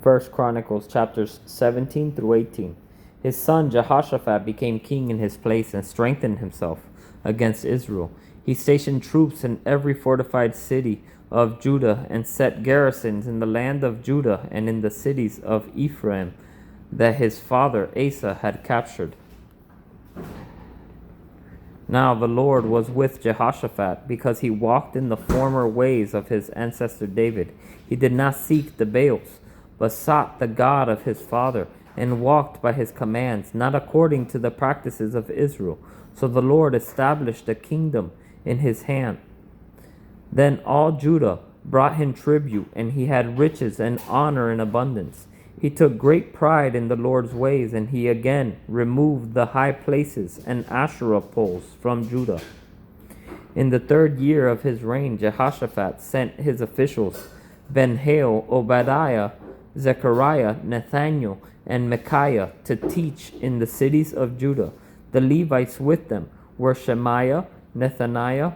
First Chronicles chapters 17 through 18. His son Jehoshaphat became king in his place and strengthened himself against Israel. He stationed troops in every fortified city of Judah and set garrisons in the land of Judah and in the cities of Ephraim that his father Asa had captured. Now the Lord was with Jehoshaphat because he walked in the former ways of his ancestor David. He did not seek the Baals, but sought the God of his father and walked by his commands, not according to the practices of Israel. So the Lord established a kingdom in his hand. Then all Judah brought him tribute, and he had riches and honor in abundance. He took great pride in the Lord's ways, and he again removed the high places and Asherah poles from Judah. In the 3rd year of his reign, Jehoshaphat sent his officials, Ben-Hail, Obadiah, Zechariah, Nathaniel, and Micaiah, to teach in the cities of Judah. The Levites with them were Shemaiah, Nethaniah,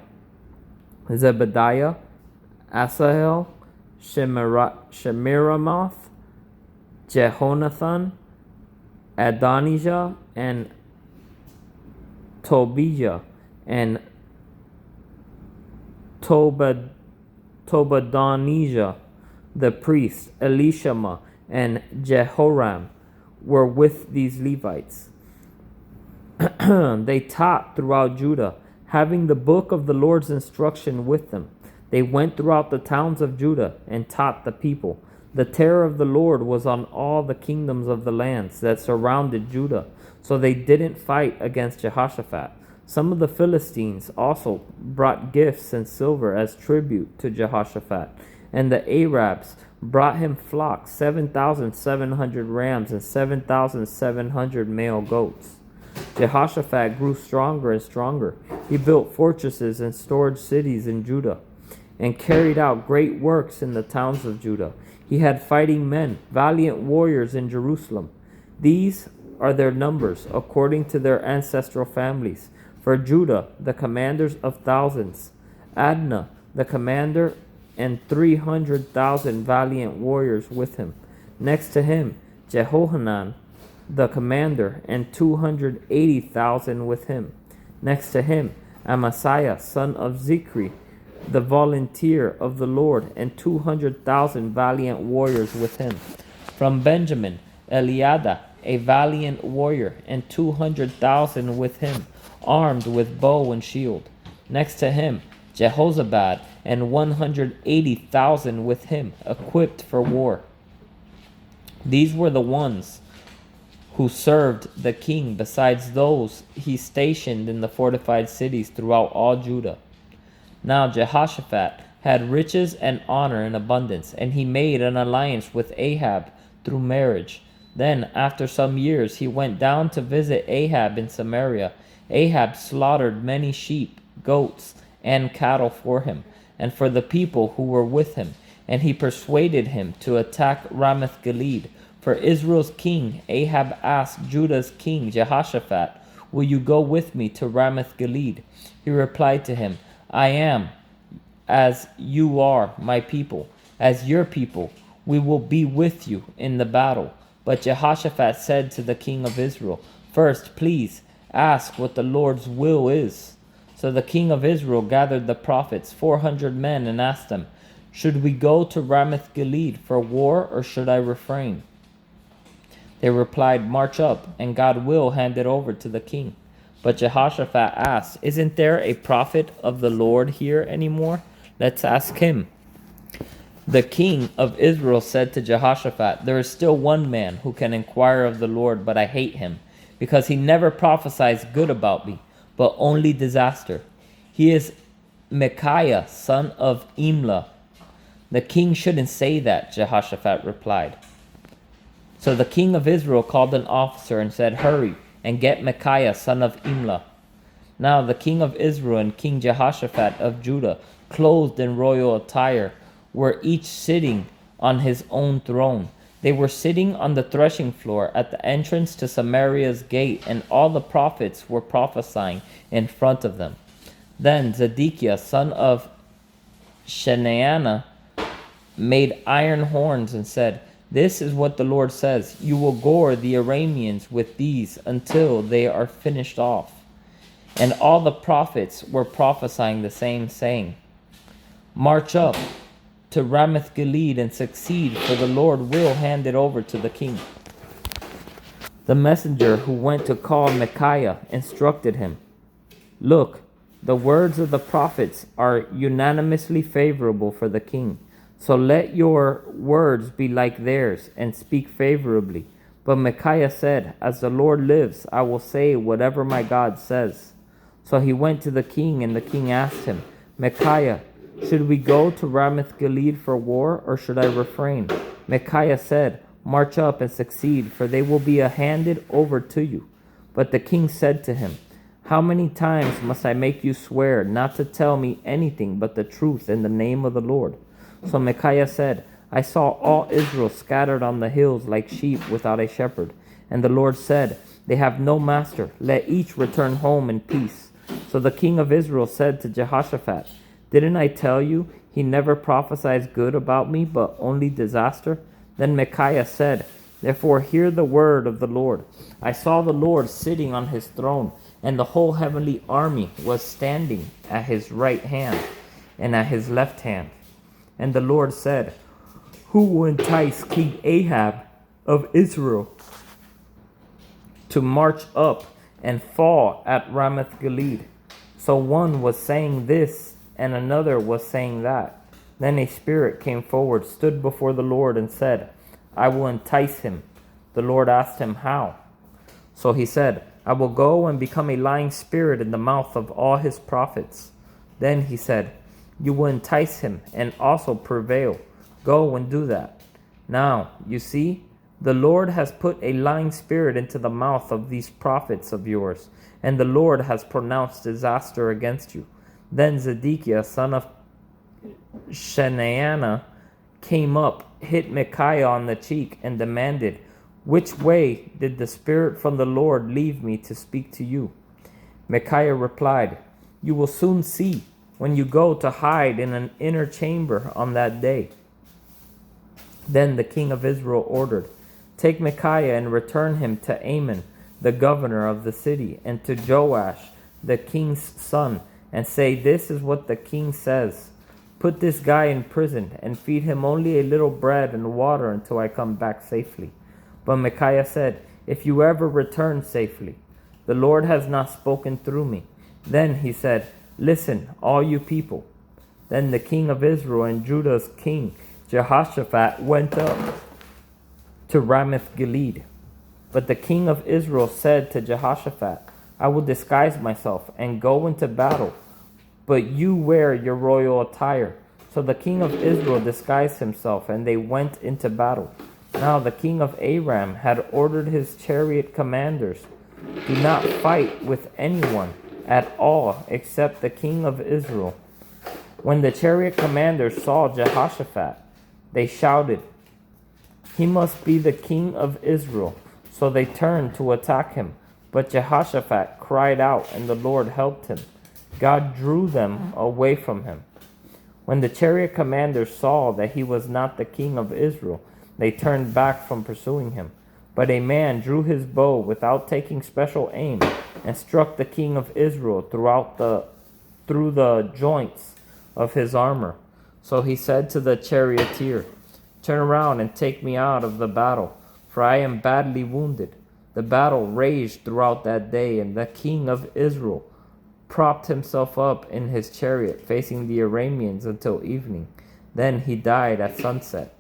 Zebediah, Asahel, Shemiramoth, Jehonathan, Adonijah, and Tobiah, and Tobadonijah. The priests, Elishama and Jehoram, were with these Levites. They taught throughout Judah, having the book of the Lord's instruction with them. They went throughout the towns of Judah and taught the people. The terror of the Lord was on all the kingdoms of the lands that surrounded Judah, so they didn't fight against Jehoshaphat. Some of the Philistines also brought gifts and silver as tribute to Jehoshaphat, and the Arabs brought him flocks, 7,700 rams and 7,700 male goats. Jehoshaphat grew stronger and stronger. He built fortresses and stored cities in Judah, and carried out great works in the towns of Judah. He had fighting men, valiant warriors in Jerusalem. These are their numbers, according to their ancestral families. For Judah, the commanders of thousands, Adnah, the commander, and 300,000 valiant warriors with him. Next to him, Jehohanan, the commander, and 280,000 with him. Next to him, Amasiah, son of Zichri, the volunteer of the Lord, and 200,000 valiant warriors with him. From Benjamin, Eliada, a valiant warrior, and 200,000 with him, armed with bow and shield. Next to him, Jehozabad, and 180,000 with him, equipped for war. These were the ones who served the king, besides those he stationed in the fortified cities throughout all Judah. Now Jehoshaphat had riches and honor in abundance, and he made an alliance with Ahab through marriage. Then, after some years, he went down to visit Ahab in Samaria. Ahab slaughtered many sheep, goats, and cattle for him, and for the people who were with him. And he persuaded him to attack Ramoth-Gilead. For Israel's king, Ahab asked Judah's king, Jehoshaphat, "Will you go with me to Ramoth-Gilead?" He replied to him, "I am, as you are, my people. As your people, we will be with you in the battle." But Jehoshaphat said to the king of Israel, "First, please, ask what the Lord's will is." So the king of Israel gathered the prophets, 400 men, and asked them, "Should we go to Ramoth-Gilead for war, or should I refrain?" They replied, "March up, and God will hand it over to the king." But Jehoshaphat asked, "Isn't there a prophet of the Lord here anymore? Let's ask him." The king of Israel said to Jehoshaphat, "There is still one man who can inquire of the Lord, but I hate him, because he never prophesies good about me, but only disaster. He is Micaiah, son of Imlah." "The king shouldn't say that," Jehoshaphat replied. So the king of Israel called an officer and said, "Hurry and get Micaiah, son of Imlah." Now the king of Israel and King Jehoshaphat of Judah, clothed in royal attire, were each sitting on his own throne. They were sitting on the threshing floor at the entrance to Samaria's gate, and all the prophets were prophesying in front of them. Then Zedekiah, son of Shenaanah, made iron horns and said, This is what the Lord says. You will gore the Arameans with these until they are finished off. And all the prophets were prophesying the same, saying, March up to Ramoth Gilead and succeed, for the Lord will hand it over to the king. The messenger who went to call Micaiah instructed him, Look, the words of the prophets are unanimously favorable for the king. So let your words be like theirs and speak favorably. But Micaiah said, As the Lord lives, I will say whatever my God says. So he went to the king, and the king asked him, Micaiah, should we go to Ramoth Gilead for war, or should I refrain? Micaiah said, March up and succeed, for they will be handed over to you. But the king said to him, How many times must I make you swear not to tell me anything but the truth in the name of the Lord? So Micaiah said, I saw all Israel scattered on the hills like sheep without a shepherd. And the Lord said, They have no master. Let each return home in peace. So the king of Israel said to Jehoshaphat, Didn't I tell you he never prophesies good about me, but only disaster? Then Micaiah said, Therefore hear the word of the Lord. I saw the Lord sitting on his throne, and the whole heavenly army was standing at his right hand and at his left hand. And the Lord said, Who will entice King Ahab of Israel to march up and fall at Ramoth Gilead? So one was saying this, and another was saying that. Then a spirit came forward, stood before the Lord, and said, I will entice him. The Lord asked him, How? So he said, I will go and become a lying spirit in the mouth of all his prophets. Then he said, You will entice him and also prevail. Go and do that. Now, you see, the Lord has put a lying spirit into the mouth of these prophets of yours, and the Lord has pronounced disaster against you. Then Zedekiah, son of Shanaanah, came up, hit Micaiah on the cheek, and demanded, Which way did the Spirit from the Lord leave me to speak to you? Micaiah replied, You will soon see when you go to hide in an inner chamber on that day. Then the king of Israel ordered, Take Micaiah and return him to Amon, the governor of the city, and to Joash, the king's son, and say, This is what the king says. Put this guy in prison and feed him only a little bread and water until I come back safely. But Micaiah said, If you ever return safely, the Lord has not spoken through me. Then he said, Listen, all you people. Then the king of Israel and Judah's king Jehoshaphat went up to Ramoth Gilead. But the king of Israel said to Jehoshaphat, I will disguise myself and go into battle, but you wear your royal attire. So the king of Israel disguised himself, and they went into battle. Now the king of Aram had ordered his chariot commanders, Do not fight with anyone at all except the king of Israel. When the chariot commanders saw Jehoshaphat, they shouted, He must be the king of Israel. So they turned to attack him. But Jehoshaphat cried out, and the Lord helped him. God drew them away from him. When the chariot commanders saw that he was not the king of Israel, they turned back from pursuing him. But a man drew his bow without taking special aim and struck the king of Israel through the joints of his armor. So he said to the charioteer, Turn around and take me out of the battle, for I am badly wounded. The battle raged throughout that day, and the king of Israel propped himself up in his chariot, facing the Arameans until evening. Then he died at sunset.